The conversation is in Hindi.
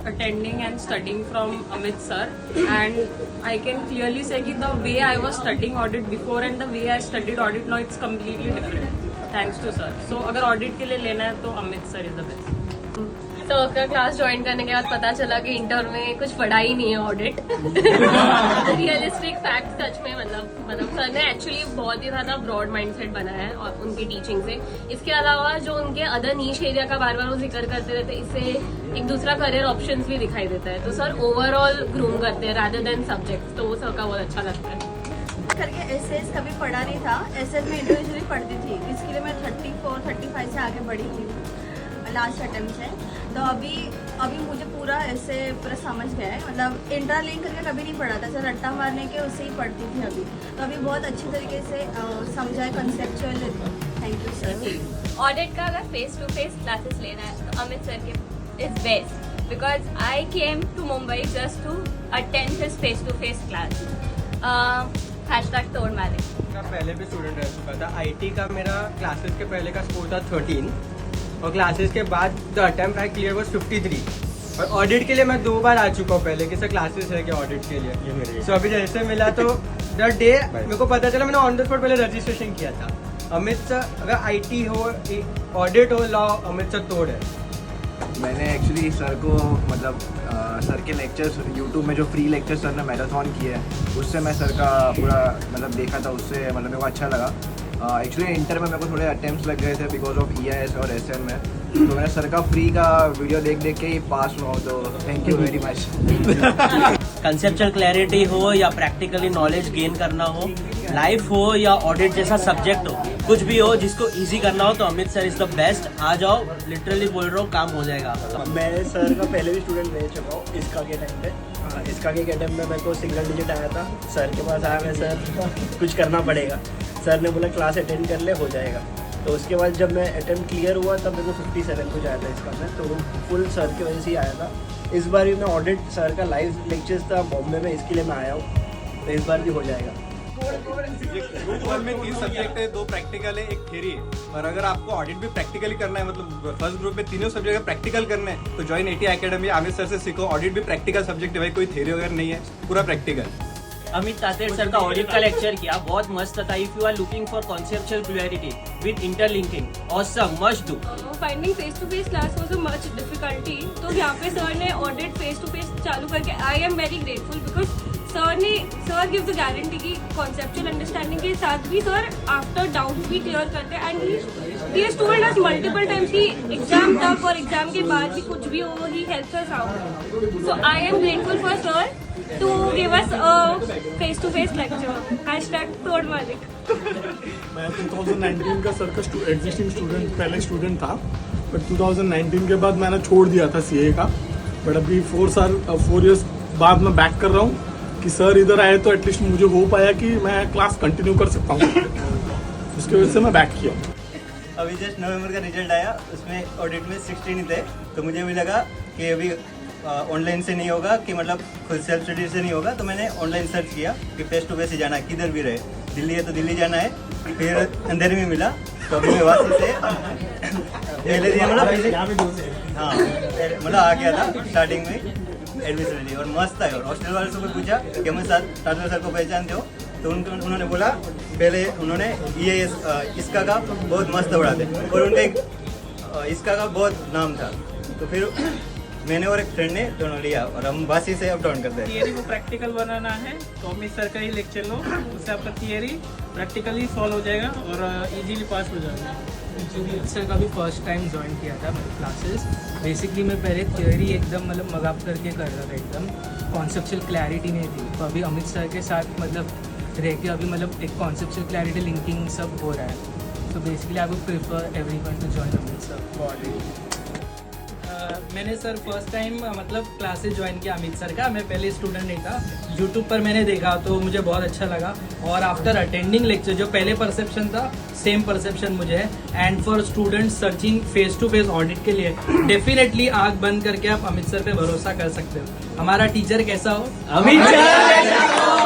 attending and studying from Amit sir, and I can clearly say that the way I was studying audit before and the way I studied audit now, it's completely different. Thanks to sir. So अगर audit के लिए लेना है तो Amit sir is the best. तो आपका क्लास ज्वाइन करने के बाद पता चला कि इंटर में कुछ पढ़ा ही नहीं है ऑडिट। रियलिस्टिक फैक्ट सच में मतलब सर ने एक्चुअली बहुत ही ज्यादा ब्रॉड माइंडसेट बनाया है और उनकी टीचिंग से। इसके अलावा जो उनके अदर नीश एरिया का बार बार वो जिक्र करते रहते हैं, इससे एक दूसरा करियर ऑप्शंस भी दिखाई देता है। तो सर ओवरऑल ग्रूम करते हैं रादर देन सब्जेक्ट, तो वो सर का बहुत अच्छा लगता है। करके एसएस कभी पढ़ा नहीं था, एसएस में इंडिविजुअली पढ़ती थी, इसके लिए मैं 34-35 से आगे बढ़ी थी लास्ट अटेम्प्ट से। तो अभी मुझे पूरा ऐसे पूरा समझ गया है, मतलब इंटरलिंक करके कभी नहीं पढ़ा था, सर रट्टा मारने के उससे ही पढ़ती थी अभी। तो अभी बहुत अच्छी तरीके से समझा है conceptual. Thank you sir. Audit का अगर फेस टू फेस क्लासेस लेना है तो अमित सर के is best, because I came to Mumbai just to attend his face to face class. #तोड़ मालिक का पहले भी स्टूडेंट रह चुका था। आईटी का मेरा क्लासेस के पहले का स्कोर था 13 और क्लासेस के बाद the attempt I clear was 53। और ऑडिट के लिए मैं 2 बार आ चुका हूँ पहले कि सर क्लासेस है क्या ऑडिट के लिए। सो अभी जैसे मिला तो द डे मेरे को पता चला, मैंने ऑन द स्पॉट पहले रजिस्ट्रेशन किया था। अमित सर अगर आईटी हो, ऑडिट हो, लॉ, अमित सर तोड़ है। मैंने एक्चुअली सर को मतलब सर के लेक्चर्स यूट्यूब में जो फ्री लेक्चर सर ने मैराथन किए हैं उससे मैं सर का पूरा मतलब देखा था, उससे मतलब मेरे को अच्छा लगा। एक्चुअली इंटर में मेरे को थोड़े अटेम्प्ट्स लग गए थे बिकॉज ऑफ EIS और SM में, तो मैंने सर का फ्री का वीडियो देख के ही पास हुआ हूँ, तो thank you very much. Conceptual clarity हो या प्रैक्टिकली नॉलेज गेन करना हो, लाइफ हो या ऑडिट जैसा सब्जेक्ट हो, कुछ भी हो जिसको इजी करना हो तो Amit sir is the best. आ जाओ, लिटरली बोल रहा हूँ, काम हो जाएगा। मैं सर का पहले भी स्टूडेंट रह चुका हूँ इसका के टाइम पे। इसका के टाइम में मेरे को सिंगल डिजिट आया था, सर के पास आया मैं, सर कुछ करना पड़ेगा। सर ने बोला क्लास अटेंड कर ले, हो जाएगा। तो उसके बाद जब मैं अटेम्प्ट क्लियर हुआ तब मेरे को 57 कुछ आया था इसका में, तो वो फुल सर की वजह से ही आया था। इस बार भी मैं ऑडिट सर का लाइव लेक्चर्स था बॉम्बे में, इसके लिए मैं आया हूँ, तो इस बार भी हो जाएगा। ग्रुप 1 में 3 सब्जेक्ट है, 2 प्रैक्टिकल है, 1 थ्योरी है। और अगर आपको ऑडिट भी प्रैक्टिकली करना है, मतलब फर्स्ट ग्रुप में तीनों सब्जेक्ट प्रैक्टिकल करने हैं, तो join AT academy, Aamir sir से सीखो। ऑडिट भी प्रैक्टिकल सब्जेक्ट है भाई, कोई थ्योरी वगैरह नहीं है, पूरा प्रैक्टिकल। अमित तातेड़ सर का ऑडिट का लेक्चर किया, बहुत मस्त था। If you are looking for conceptual clarity with interlinking, awesome, must do. Finding face to face class was a much difficulty, तो यहाँ पे सर ने ऑडिट फेस टू फेस चालू करके I am very grateful, because sir gives a guarantee की कॉन्सेप्चुअल अंडरस्टैंडिंग के साथ भी सर आफ्टर डाउट्स भी क्लियर करते हैं। And he has told us multiple times कि एग्जाम तक और एग्जाम के बाद भी कुछ भी हो, he helps us out. So I am grateful for sir to give us a face-to-face lecture. #तोड़ मालिक। मैं 2019 का सर का एग्जिस्टिंग स्टूडेंट, पहले स्टूडेंट था, बट 2019 के बाद मैंने छोड़ दिया था CA का। बट अभी 4 इयर्स बाद मैं बैक कर रहा हूँ कि सर इधर आए तो एटलीस्ट मुझे होप आया कि मैं क्लास कंटिन्यू कर सकता हूँ, उसकी वजह से मैं बैक किया। अभी जस्ट नवंबर का रिजल्ट आया, उसमें ऑडिट में 16 थे, तो मुझे भी लगा कि अभी ऑनलाइन से नहीं होगा, कि मतलब खुद सेल्फ स्टडी से नहीं होगा, तो मैंने ऑनलाइन सर्च किया कि फेस टू फेस ही जाना है, किधर भी रहे। दिल्ली है तो दिल्ली जाना है, फिर अंधेरे में मिला, तो अभी मैं वापस से पहले दिन हाँ मतलब आ गया था, स्टार्टिंग में एडमिशन ली और मस्त था। और हॉस्टल वाले से कोई पूछा कि मैं तातेड़ सर को पहचानते हो, तो उन्होंने बोला, पहले उन्होंने EIS इसका का बहुत मस्त पढ़ाते और उनका एक इसका का बहुत नाम था। तो फिर मैंने और एक फ्रेंड ने दोनों लिया और हम बासी से अप डाउन करते हैं। थियरी को प्रैक्टिकल बनाना है तो अमित सर का ही लेक्चर लो, उससे आपका थियरी प्रैक्टिकली सॉल्व हो जाएगा और इजीली पास हो जाएगा। अमित सर का भी फर्स्ट टाइम ज्वाइन किया था मेरे क्लासेस। बेसिकली मैं पहले थियरी एकदम मतलब मजाक करके कर रहा था, एकदम कॉन्सेप्चुअल क्लैरिटी नहीं थी। तो अभी अमित सर के साथ मतलब रह के अभी मतलब एक कॉन्सेप्चुअल क्लैरिटी लिंकिंग सब हो रहा है। तो basically I would prefer everyone to join Amit sir for audit. मैंने सर फर्स्ट टाइम मतलब क्लासेस ज्वाइन किया अमित सर का। मैं पहले स्टूडेंट नहीं था, यूट्यूब पर मैंने देखा तो मुझे बहुत अच्छा लगा। और आफ्टर अटेंडिंग लेक्चर जो पहले परसेप्शन था सेम परसेप्शन मुझे है। And for students searching face to face audit के लिए डेफिनेटली आँख बंद करके आप अमित सर पे भरोसा कर सकते हो। हमारा टीचर कैसा हो, अमित सर।